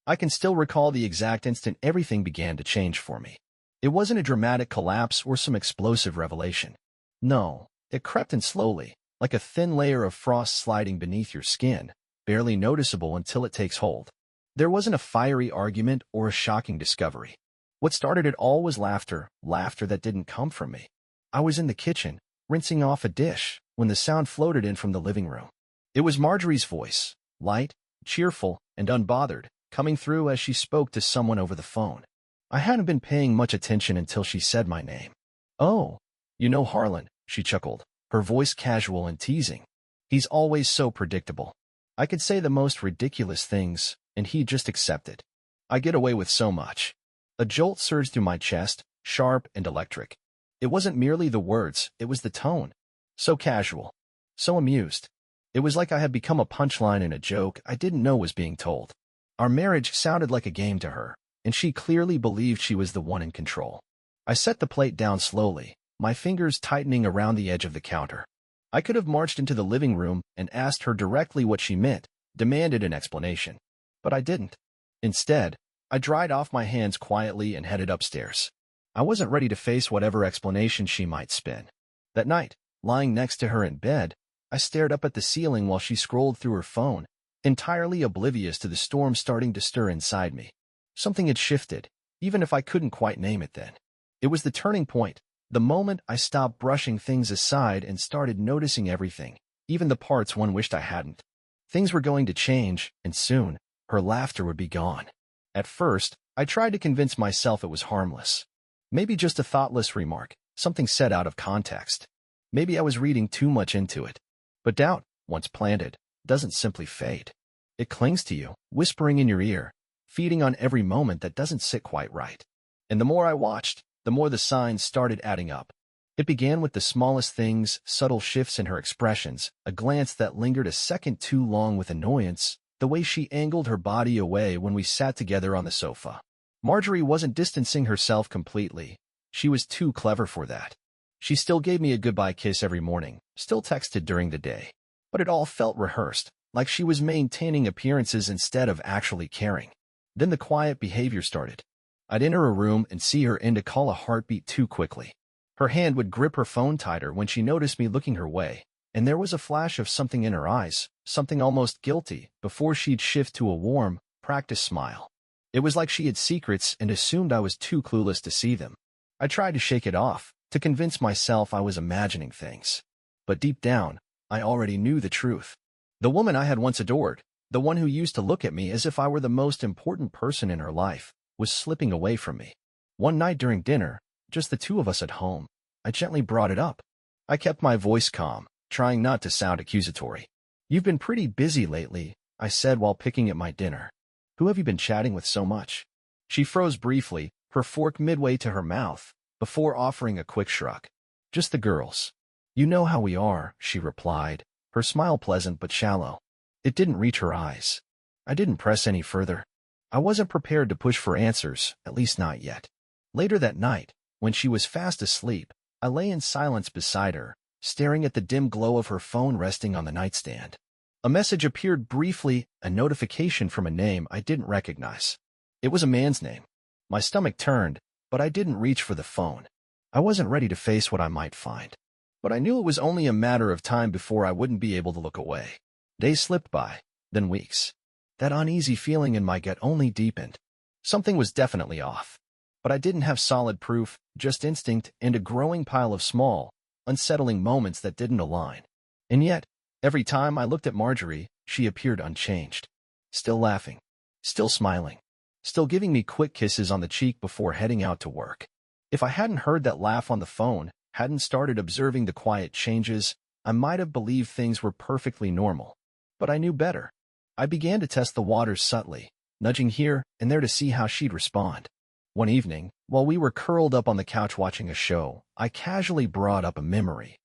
I can still recall the exact instant everything began to change for me. It wasn't a dramatic collapse or some explosive revelation. No, it crept in slowly, like a thin layer of frost sliding beneath your skin, barely noticeable until it takes hold. There wasn't a fiery argument or a shocking discovery. What started it all was laughter that didn't come from me. I was in the kitchen, rinsing off a dish, when the sound floated in from the living room. It was Marjorie's voice, light, cheerful, and unbothered, coming through as she spoke to someone over the phone. I hadn't been paying much attention until she said my name. "Oh, you know Harlan," she chuckled, her voice casual and teasing. "He's always so predictable. I could say the most ridiculous things, and he'd just accept it. I get away with so much." A jolt surged through my chest, sharp and electric. It wasn't merely the words, it was the tone. So casual. So amused. It was like I had become a punchline in a joke I didn't know was being told. Our marriage sounded like a game to her, and she clearly believed she was the one in control. I set the plate down slowly, my fingers tightening around the edge of the counter. I could have marched into the living room and asked her directly what she meant, demanded an explanation. But I didn't. Instead, I dried off my hands quietly and headed upstairs. I wasn't ready to face whatever explanation she might spin. That night, lying next to her in bed, I stared up at the ceiling while she scrolled through her phone, entirely oblivious to the storm starting to stir inside me. Something had shifted, even if I couldn't quite name it then. It was the turning point, the moment I stopped brushing things aside and started noticing everything, even the parts one wished I hadn't. Things were going to change, and soon, her laughter would be gone. At first, I tried to convince myself it was harmless. Maybe just a thoughtless remark, something said out of context. Maybe I was reading too much into it. But doubt, once planted, doesn't simply fade. It clings to you, whispering in your ear, feeding on every moment that doesn't sit quite right. And the more I watched, the more the signs started adding up. It began with the smallest things, subtle shifts in her expressions, a glance that lingered a second too long with annoyance, the way she angled her body away when we sat together on the sofa. Marjorie wasn't distancing herself completely. She was too clever for that. She still gave me a goodbye kiss every morning, still texted during the day. But it all felt rehearsed, like she was maintaining appearances instead of actually caring. Then the quiet behavior started. I'd enter a room and see her end to call a heartbeat too quickly. Her hand would grip her phone tighter when she noticed me looking her way, and there was a flash of something in her eyes, something almost guilty, before she'd shift to a warm, practiced smile. It was like she had secrets and assumed I was too clueless to see them. I tried to shake it off, to convince myself I was imagining things. But deep down, I already knew the truth. The woman I had once adored, the one who used to look at me as if I were the most important person in her life, was slipping away from me. One night during dinner, just the two of us at home, I gently brought it up. I kept my voice calm, trying not to sound accusatory. "You've been pretty busy lately," I said while picking at my dinner. "Who have you been chatting with so much?" She froze briefly, her fork midway to her mouth, before offering a quick shrug. "Just the girls. You know how we are," she replied, her smile pleasant but shallow. It didn't reach her eyes. I didn't press any further. I wasn't prepared to push for answers, at least not yet. Later that night, when she was fast asleep, I lay in silence beside her, staring at the dim glow of her phone resting on the nightstand. A message appeared briefly, a notification from a name I didn't recognize. It was a man's name. My stomach turned, but I didn't reach for the phone. I wasn't ready to face what I might find. But I knew it was only a matter of time before I wouldn't be able to look away. Days slipped by, then weeks. That uneasy feeling in my gut only deepened. Something was definitely off. But I didn't have solid proof, just instinct and a growing pile of small, unsettling moments that didn't align. And yet, every time I looked at Marjorie, she appeared unchanged. Still laughing. Still smiling. Still giving me quick kisses on the cheek before heading out to work. If I hadn't heard that laugh on the phone, hadn't started observing the quiet changes, I might have believed things were perfectly normal. But I knew better. I began to test the waters subtly, nudging here and there to see how she'd respond. One evening, while we were curled up on the couch watching a show, I casually brought up a memory.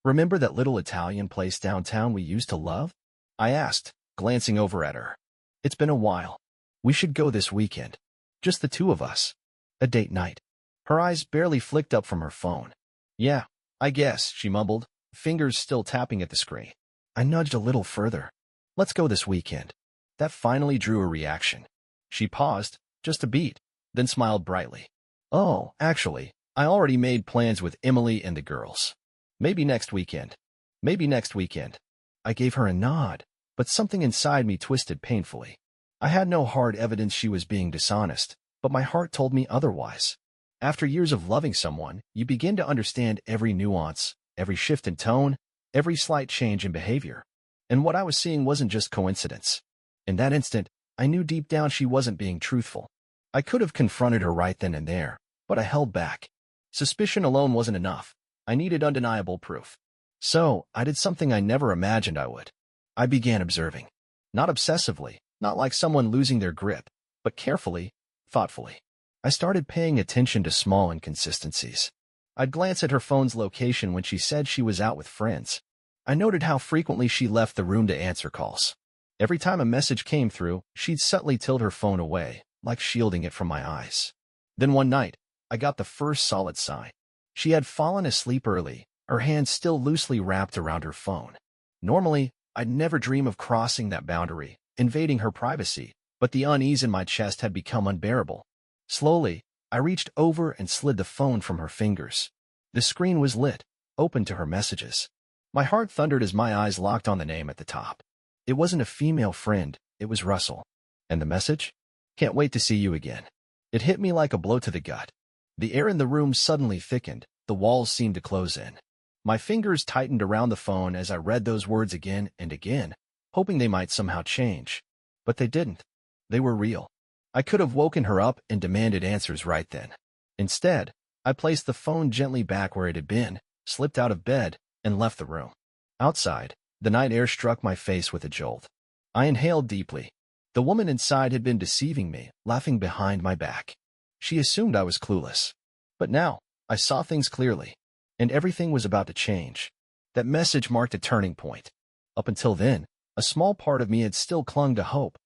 "Remember that little Italian place downtown we used to love?" I asked, glancing over at her. "It's been a while. We should go this weekend. Just the two of us. A date night." Her eyes barely flicked up from her phone. "Yeah, I guess," she mumbled, fingers still tapping at the screen. I nudged a little further. "Let's go this weekend." That finally drew a reaction. She paused, just a beat, then smiled brightly. Oh, actually, I already made plans with Emily and the girls. Maybe next weekend. Maybe next weekend. I gave her a nod, but something inside me twisted painfully. I had no hard evidence she was being dishonest, but my heart told me otherwise. After years of loving someone, you begin to understand every nuance, every shift in tone, every slight change in behavior. And what I was seeing wasn't just coincidence. In that instant, I knew deep down she wasn't being truthful. I could have confronted her right then and there, but I held back. Suspicion alone wasn't enough. I needed undeniable proof. So, I did something I never imagined I would. I began observing. Not obsessively, not like someone losing their grip, but carefully, thoughtfully. I started paying attention to small inconsistencies. I'd glance at her phone's location when she said she was out with friends. I noted how frequently she left the room to answer calls. Every time a message came through, she'd subtly tilt her phone away, like shielding it from my eyes. Then one night, I got the first solid sign. She had fallen asleep early, her hand still loosely wrapped around her phone. Normally, I'd never dream of crossing that boundary, invading her privacy, but the unease in my chest had become unbearable. Slowly, I reached over and slid the phone from her fingers. The screen was lit, open to her messages. My heart thundered as my eyes locked on the name at the top. It wasn't a female friend, it was Russell. And the message? Can't wait to see you again. It hit me like a blow to the gut. The air in the room suddenly thickened, the walls seemed to close in. My fingers tightened around the phone as I read those words again and again, hoping they might somehow change. But they didn't. They were real. I could have woken her up and demanded answers right then. Instead, I placed the phone gently back where it had been, slipped out of bed, and left the room. Outside, the night air struck my face with a jolt. I inhaled deeply. The woman inside had been deceiving me, laughing behind my back. She assumed I was clueless. But now, I saw things clearly, and everything was about to change. That message marked a turning point. Up until then, a small part of me had still clung to hope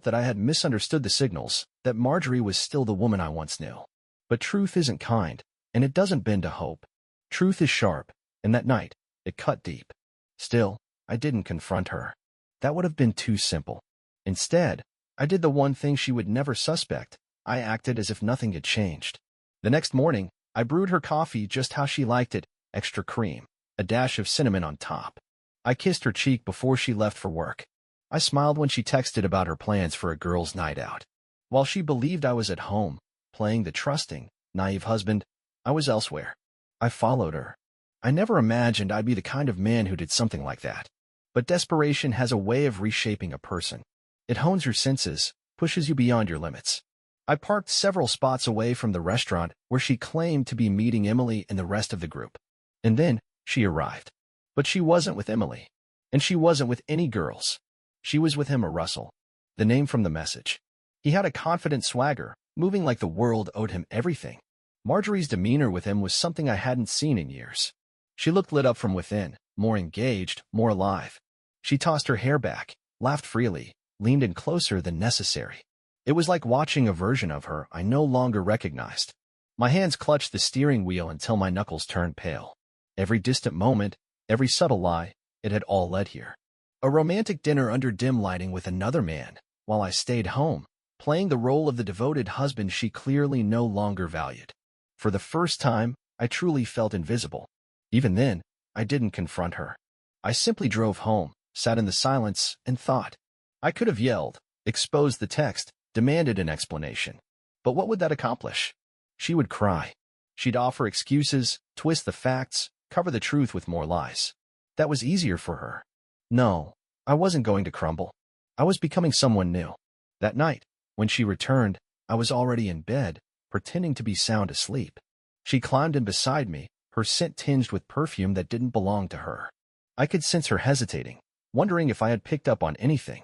that I had misunderstood the signals, that Marjorie was still the woman I once knew. But truth isn't kind, and it doesn't bend to hope. Truth is sharp, and that night, it cut deep. Still, I didn't confront her. That would have been too simple. Instead, I did the one thing she would never suspect. I acted as if nothing had changed. The next morning, I brewed her coffee just how she liked it, extra cream, a dash of cinnamon on top. I kissed her cheek before she left for work. I smiled when she texted about her plans for a girls' night out. While she believed I was at home, playing the trusting, naive husband, I was elsewhere. I followed her. I never imagined I'd be the kind of man who did something like that. But desperation has a way of reshaping a person. It hones your senses, pushes you beyond your limits. I parked several spots away from the restaurant where she claimed to be meeting Emily and the rest of the group. And then, she arrived. But she wasn't with Emily. And she wasn't with any girls. She was with him, a Russell. The name from the message. He had a confident swagger, moving like the world owed him everything. Marjorie's demeanor with him was something I hadn't seen in years. She looked lit up from within, more engaged, more alive. She tossed her hair back, laughed freely, leaned in closer than necessary. It was like watching a version of her I no longer recognized. My hands clutched the steering wheel until my knuckles turned pale. Every distant moment, every subtle lie, it had all led here. A romantic dinner under dim lighting with another man, while I stayed home, playing the role of the devoted husband she clearly no longer valued. For the first time, I truly felt invisible. Even then, I didn't confront her. I simply drove home, sat in the silence, and thought. I could have yelled, exposed the text, demanded an explanation. But what would that accomplish? She would cry. She'd offer excuses, twist the facts, cover the truth with more lies. That was easier for her. No, I wasn't going to crumble. I was becoming someone new. That night, when she returned, I was already in bed, pretending to be sound asleep. She climbed in beside me, her scent tinged with perfume that didn't belong to her. I could sense her hesitating, wondering if I had picked up on anything.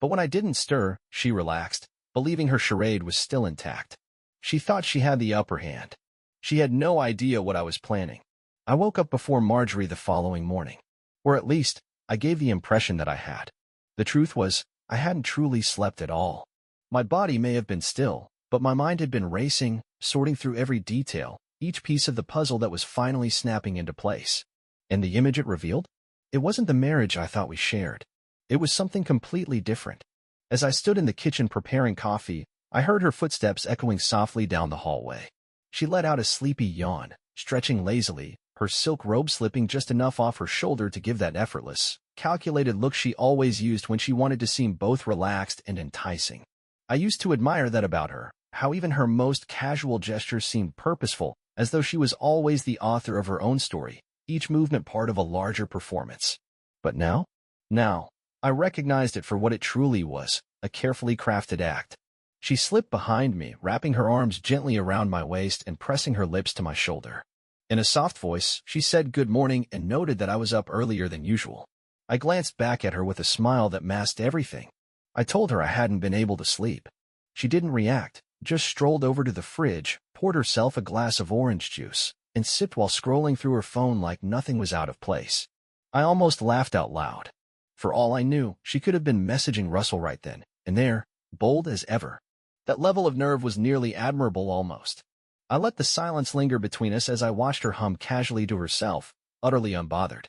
But when I didn't stir, she relaxed, believing her charade was still intact. She thought she had the upper hand. She had no idea what I was planning. I woke up before Marjorie the following morning. Or at least, I gave the impression that I had. The truth was, I hadn't truly slept at all. My body may have been still, but my mind had been racing, sorting through every detail, each piece of the puzzle that was finally snapping into place. And the image it revealed? It wasn't the marriage I thought we shared. It was something completely different. As I stood in the kitchen preparing coffee, I heard her footsteps echoing softly down the hallway. She let out a sleepy yawn, stretching lazily, her silk robe slipping just enough off her shoulder to give that effortless, calculated look she always used when she wanted to seem both relaxed and enticing. I used to admire that about her, how even her most casual gestures seemed purposeful, as though she was always the author of her own story, each movement part of a larger performance. But now? Now, I recognized it for what it truly was, a carefully crafted act. She slipped behind me, wrapping her arms gently around my waist and pressing her lips to my shoulder. In a soft voice, she said good morning and noted that I was up earlier than usual. I glanced back at her with a smile that masked everything. I told her I hadn't been able to sleep. She didn't react, just strolled over to the fridge, poured herself a glass of orange juice, and sipped while scrolling through her phone like nothing was out of place. I almost laughed out loud. For all I knew, she could have been messaging Russell right then and there, bold as ever. That level of nerve was nearly admirable almost. I let the silence linger between us as I watched her hum casually to herself, utterly unbothered.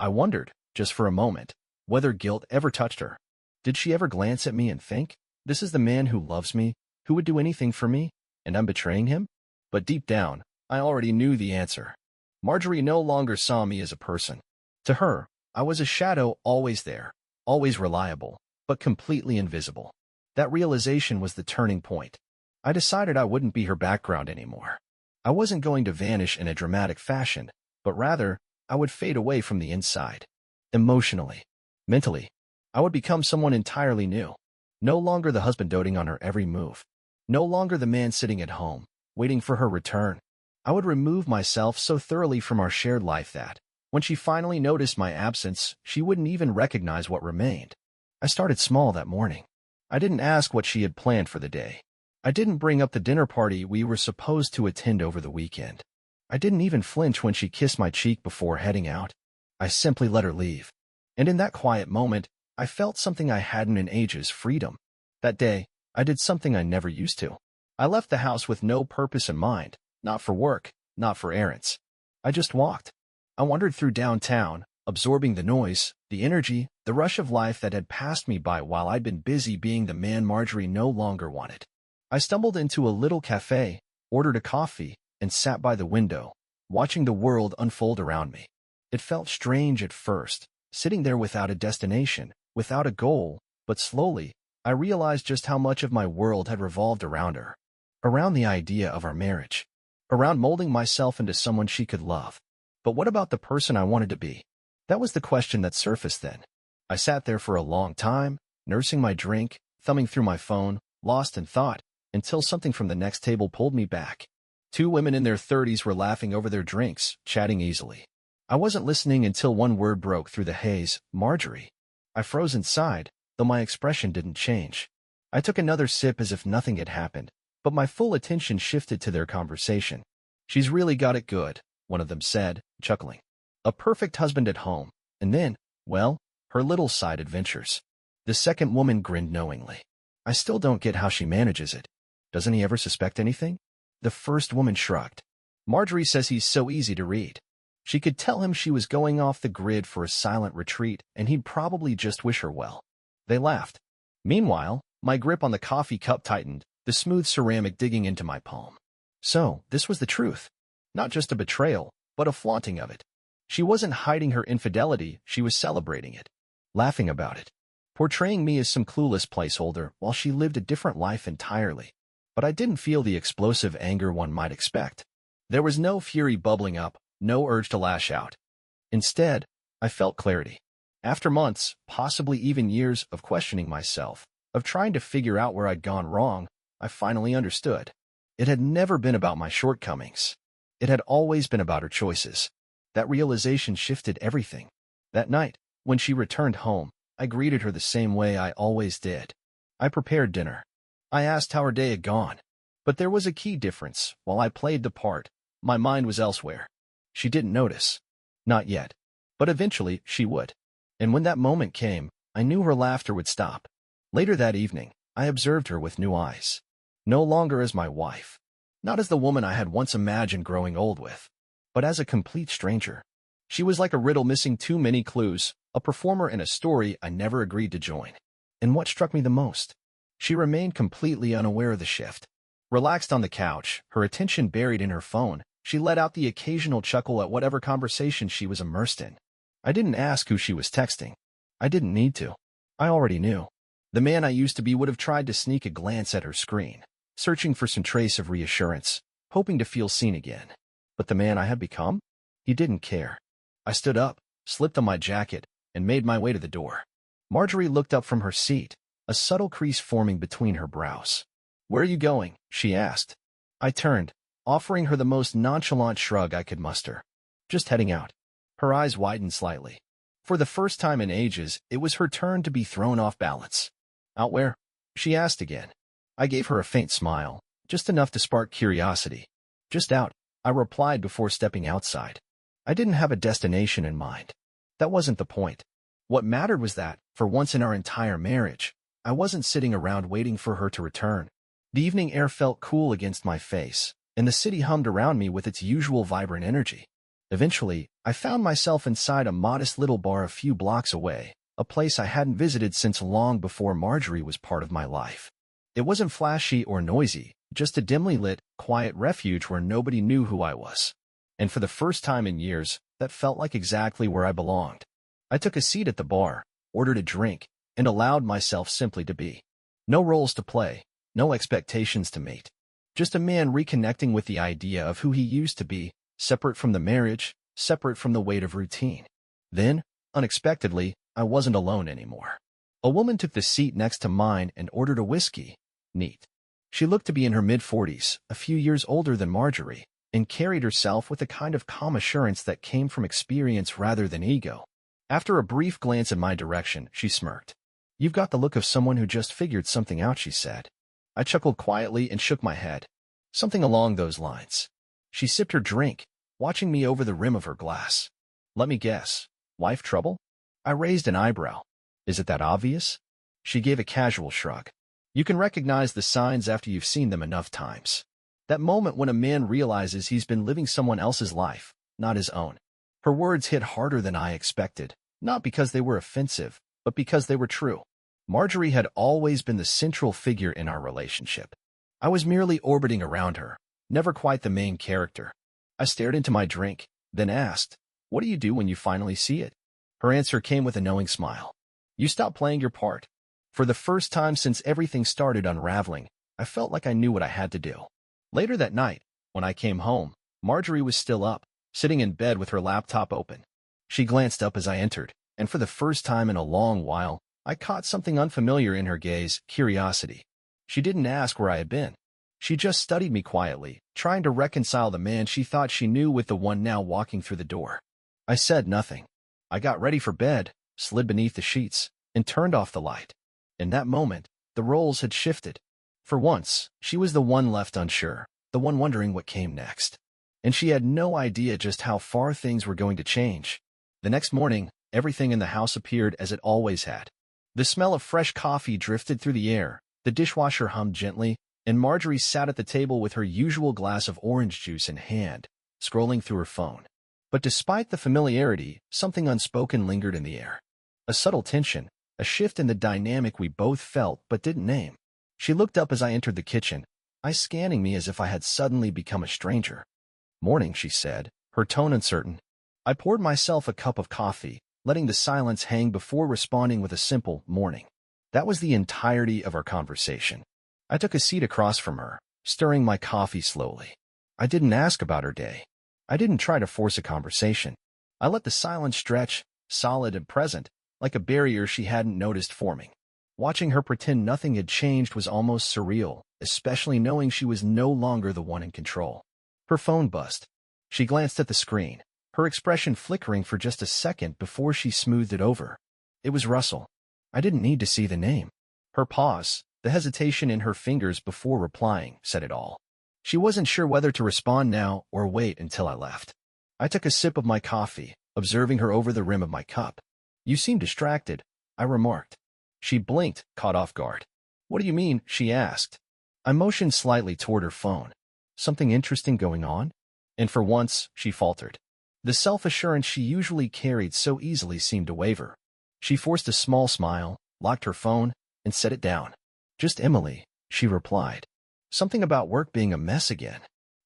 I wondered, just for a moment, whether guilt ever touched her. Did she ever glance at me and think, this is the man who loves me, who would do anything for me, and I'm betraying him? But deep down, I already knew the answer. Marjorie no longer saw me as a person. To her, I was a shadow always there, always reliable, but completely invisible. That realization was the turning point. I decided I wouldn't be her background anymore. I wasn't going to vanish in a dramatic fashion, but rather, I would fade away from the inside. Emotionally, mentally, I would become someone entirely new. No longer the husband doting on her every move. No longer the man sitting at home, waiting for her return. I would remove myself so thoroughly from our shared life that, when she finally noticed my absence, she wouldn't even recognize what remained. I started small that morning. I didn't ask what she had planned for the day. I didn't bring up the dinner party we were supposed to attend over the weekend. I didn't even flinch when she kissed my cheek before heading out. I simply let her leave. And in that quiet moment, I felt something I hadn't in ages: freedom. That day, I did something I never used to. I left the house with no purpose in mind, not for work, not for errands. I just walked. I wandered through downtown, absorbing the noise, the energy, the rush of life that had passed me by while I'd been busy being the man Marjorie no longer wanted. I stumbled into a little cafe, ordered a coffee, and sat by the window, watching the world unfold around me. It felt strange at first, sitting there without a destination, without a goal, but slowly, I realized just how much of my world had revolved around her, around the idea of our marriage, around molding myself into someone she could love. But what about the person I wanted to be? That was the question that surfaced then. I sat there for a long time, nursing my drink, thumbing through my phone, lost in thought, until something from the next table pulled me back. Two women in their 30s were laughing over their drinks, chatting easily. I wasn't listening until one word broke through the haze: Marjorie. I froze inside, though my expression didn't change. I took another sip as if nothing had happened, but my full attention shifted to their conversation. She's really got it good, one of them said, chuckling. A perfect husband at home, and then, well, her little side adventures. The second woman grinned knowingly. I still don't get how she manages it. Doesn't he ever suspect anything? The first woman shrugged. Marjorie says he's so easy to read. She could tell him she was going off the grid for a silent retreat, and he'd probably just wish her well. They laughed. Meanwhile, my grip on the coffee cup tightened, the smooth ceramic digging into my palm. So, this was the truth. Not just a betrayal, but a flaunting of it. She wasn't hiding her infidelity, she was celebrating it, laughing about it, portraying me as some clueless placeholder while she lived a different life entirely. But I didn't feel the explosive anger one might expect. There was no fury bubbling up, no urge to lash out. Instead, I felt clarity. After months, possibly even years, of questioning myself, of trying to figure out where I'd gone wrong, I finally understood. It had never been about my shortcomings. It had always been about her choices. That realization shifted everything. That night, when she returned home, I greeted her the same way I always did. I prepared dinner. I asked how her day had gone. But there was a key difference. While I played the part, my mind was elsewhere. She didn't notice. Not yet. But eventually, she would. And when that moment came, I knew her laughter would stop. Later that evening, I observed her with new eyes. No longer as my wife. Not as the woman I had once imagined growing old with, but as a complete stranger. She was like a riddle missing too many clues, a performer in a story I never agreed to join. And what struck me the most? She remained completely unaware of the shift. Relaxed on the couch, her attention buried in her phone, she let out the occasional chuckle at whatever conversation she was immersed in. I didn't ask who she was texting. I didn't need to. I already knew. The man I used to be would have tried to sneak a glance at her screen, searching for some trace of reassurance, hoping to feel seen again. But the man I had become? He didn't care. I stood up, slipped on my jacket, and made my way to the door. Marjorie looked up from her seat, a subtle crease forming between her brows. "Where are you going?" she asked. I turned, offering her the most nonchalant shrug I could muster. "Just heading out." Her eyes widened slightly. For the first time in ages, it was her turn to be thrown off balance. "Out where?" she asked again. I gave her a faint smile, just enough to spark curiosity. "Just out," I replied before stepping outside. I didn't have a destination in mind. That wasn't the point. What mattered was that, for once in our entire marriage, I wasn't sitting around waiting for her to return. The evening air felt cool against my face, and the city hummed around me with its usual vibrant energy. Eventually, I found myself inside a modest little bar a few blocks away, a place I hadn't visited since long before Marjorie was part of my life. It wasn't flashy or noisy, just a dimly lit, quiet refuge where nobody knew who I was. And for the first time in years, that felt like exactly where I belonged. I took a seat at the bar, ordered a drink, and allowed myself simply to be. No roles to play, no expectations to meet. Just a man reconnecting with the idea of who he used to be, separate from the marriage, separate from the weight of routine. Then, unexpectedly, I wasn't alone anymore. A woman took the seat next to mine and ordered a whiskey. Neat. She looked to be in her mid-40s, a few years older than Marjorie, and carried herself with a kind of calm assurance that came from experience rather than ego. After a brief glance in my direction, she smirked. "You've got the look of someone who just figured something out," she said. I chuckled quietly and shook my head. Something along those lines. She sipped her drink, watching me over the rim of her glass. "Let me guess. Wife trouble?" I raised an eyebrow. "Is it that obvious?" She gave a casual shrug. "You can recognize the signs after you've seen them enough times. That moment when a man realizes he's been living someone else's life, not his own." Her words hit harder than I expected, not because they were offensive, but because they were true. Marjorie had always been the central figure in our relationship. I was merely orbiting around her, never quite the main character. I stared into my drink, then asked, "What do you do when you finally see it?" Her answer came with a knowing smile. "You stop playing your part." For the first time since everything started unraveling, I felt like I knew what I had to do. Later that night, when I came home, Marjorie was still up, sitting in bed with her laptop open. She glanced up as I entered, and for the first time in a long while, I caught something unfamiliar in her gaze, curiosity. She didn't ask where I had been. She just studied me quietly, trying to reconcile the man she thought she knew with the one now walking through the door. I said nothing. I got ready for bed, slid beneath the sheets, and turned off the light. In that moment, the roles had shifted. For once, she was the one left unsure, the one wondering what came next. And she had no idea just how far things were going to change. The next morning, everything in the house appeared as it always had. The smell of fresh coffee drifted through the air, the dishwasher hummed gently, and Marjorie sat at the table with her usual glass of orange juice in hand, scrolling through her phone. But despite the familiarity, something unspoken lingered in the air. A subtle tension, a shift in the dynamic we both felt but didn't name. She looked up as I entered the kitchen, eyes scanning me as if I had suddenly become a stranger. "Morning," she said, her tone uncertain. I poured myself a cup of coffee, letting the silence hang before responding with a simple "morning." That was the entirety of our conversation. I took a seat across from her, stirring my coffee slowly. I didn't ask about her day. I didn't try to force a conversation. I let the silence stretch, solid and present, like a barrier she hadn't noticed forming. Watching her pretend nothing had changed was almost surreal, especially knowing she was no longer the one in control. Her phone buzzed. She glanced at the screen, her expression flickering for just a second before she smoothed it over. It was Russell. I didn't need to see the name. Her pause, the hesitation in her fingers before replying, said it all. She wasn't sure whether to respond now or wait until I left. I took a sip of my coffee, observing her over the rim of my cup. "You seem distracted," I remarked. She blinked, caught off guard. "What do you mean?" she asked. I motioned slightly toward her phone. "Something interesting going on?" And for once, she faltered. The self-assurance she usually carried so easily seemed to waver. She forced a small smile, locked her phone, and set it down. Just Emily, she replied. Something about work being a mess again.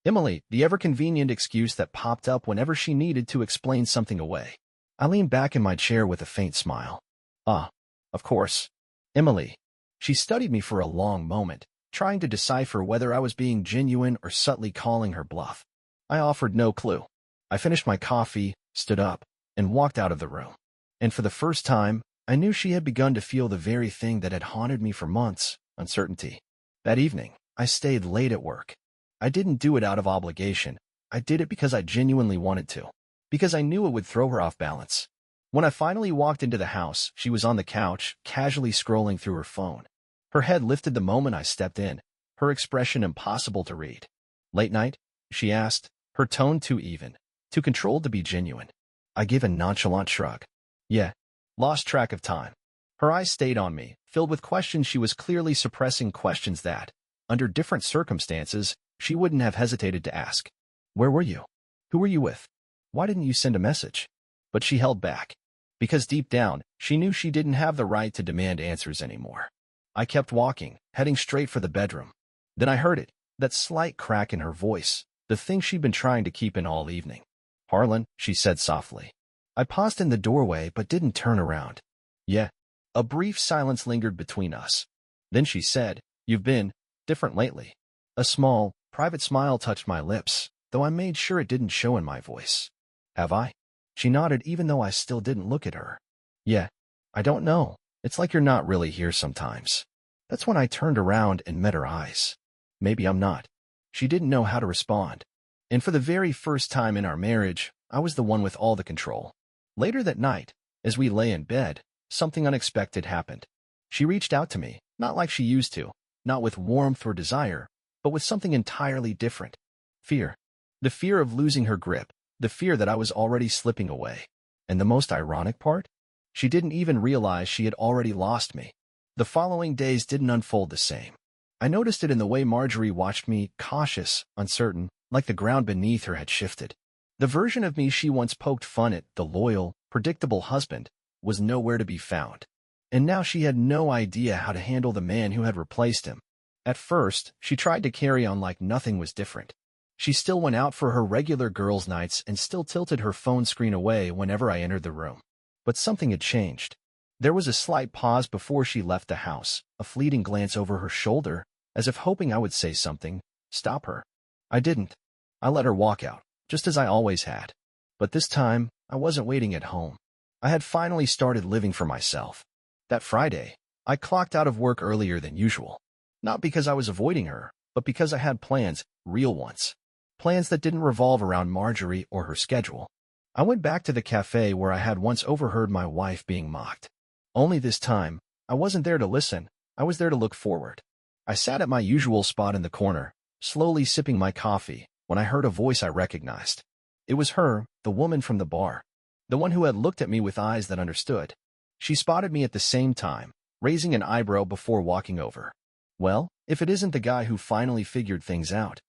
Emily, the ever-convenient excuse that popped up whenever she needed to explain something away. I leaned back in my chair with a faint smile. Ah, of course. Emily. She studied me for a long moment, trying to decipher whether I was being genuine or subtly calling her bluff. I offered no clue. I finished my coffee, stood up, and walked out of the room. And for the first time, I knew she had begun to feel the very thing that had haunted me for months, uncertainty. That evening, I stayed late at work. I didn't do it out of obligation. I did it because I genuinely wanted to. Because I knew it would throw her off balance. When I finally walked into the house, she was on the couch, casually scrolling through her phone. Her head lifted the moment I stepped in, her expression impossible to read. Late night? She asked, her tone too even, too controlled to be genuine. I gave a nonchalant shrug. Yeah. Lost track of time. Her eyes stayed on me, filled with questions. She was clearly suppressing questions that, under different circumstances, she wouldn't have hesitated to ask. Where were you? Who were you with? Why didn't you send a message? But she held back. Because deep down, she knew she didn't have the right to demand answers anymore. I kept walking, heading straight for the bedroom. Then I heard it, that slight crack in her voice, the thing she'd been trying to keep in all evening. Harlan, she said softly. I paused in the doorway but didn't turn around. Yeah. A brief silence lingered between us. Then she said, You've been different lately. A small, private smile touched my lips, though I made sure it didn't show in my voice. Have I? She nodded even though I still didn't look at her. Yeah. I don't know. It's like you're not really here sometimes. That's when I turned around and met her eyes. Maybe I'm not. She didn't know how to respond. And for the very first time in our marriage, I was the one with all the control. Later that night, as we lay in bed, something unexpected happened. She reached out to me, not like she used to, not with warmth or desire, but with something entirely different. Fear. The fear of losing her grip, the fear that I was already slipping away. And the most ironic part? She didn't even realize she had already lost me. The following days didn't unfold the same. I noticed it in the way Marjorie watched me, cautious, uncertain, like the ground beneath her had shifted. The version of me she once poked fun at, the loyal, predictable husband, was nowhere to be found. And now she had no idea how to handle the man who had replaced him. At first, she tried to carry on like nothing was different. She still went out for her regular girls' nights and still tilted her phone screen away whenever I entered the room. But something had changed. There was a slight pause before she left the house, a fleeting glance over her shoulder, as if hoping I would say something, stop her. I didn't. I let her walk out, just as I always had. But this time, I wasn't waiting at home. I had finally started living for myself. That Friday, I clocked out of work earlier than usual. Not because I was avoiding her, but because I had plans, real ones. Plans that didn't revolve around Marjorie or her schedule. I went back to the cafe where I had once overheard my wife being mocked. Only this time, I wasn't there to listen, I was there to look forward. I sat at my usual spot in the corner, slowly sipping my coffee, when I heard a voice I recognized. It was her, the woman from the bar. The one who had looked at me with eyes that understood. She spotted me at the same time, raising an eyebrow before walking over. Well, if it isn't the guy who finally figured things out.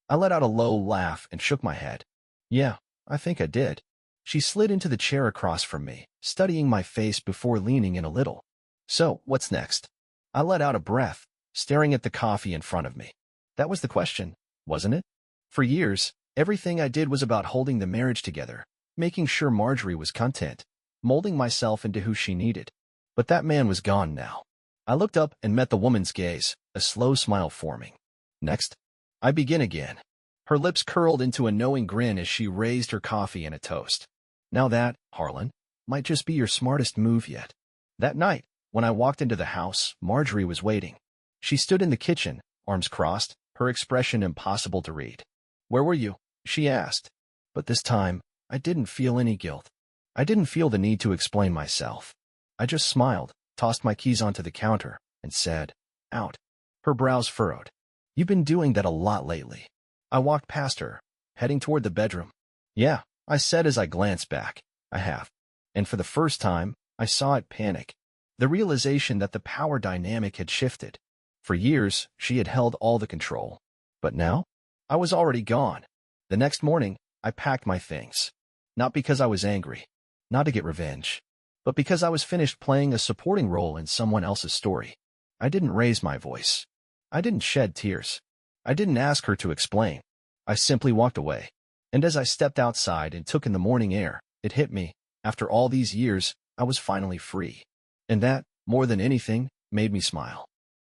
I let out a low laugh and shook my head. Yeah, I think I did. She slid into the chair across from me, studying my face before leaning in a little. So, what's next? I let out a breath, staring at the coffee in front of me. That was the question, wasn't it? For years, everything I did was about holding the marriage together, making sure Marjorie was content, molding myself into who she needed. But that man was gone now. I looked up and met the woman's gaze, a slow smile forming. Next, I begin again. Her lips curled into a knowing grin as she raised her coffee and a toast. Now that, Harlan, might just be your smartest move yet. That night, when I walked into the house, Marjorie was waiting. She stood in the kitchen, arms crossed, her expression impossible to read. Where were you? She asked. But this time, I didn't feel any guilt. I didn't feel the need to explain myself. I just smiled, tossed my keys onto the counter, and said, out. Her brows furrowed. You've been doing that a lot lately. I walked past her, heading toward the bedroom. Yeah, I said as I glanced back. I have. And for the first time, I saw it panic. The realization that the power dynamic had shifted. For years, she had held all the control. But now, I was already gone. The next morning, I packed my things. Not because I was angry, not to get revenge, but because I was finished playing a supporting role in someone else's story. I didn't raise my voice. I didn't shed tears. I didn't ask her to explain. I simply walked away. And as I stepped outside and took in the morning air, it hit me. After all these years, I was finally free. And that, more than anything, made me smile.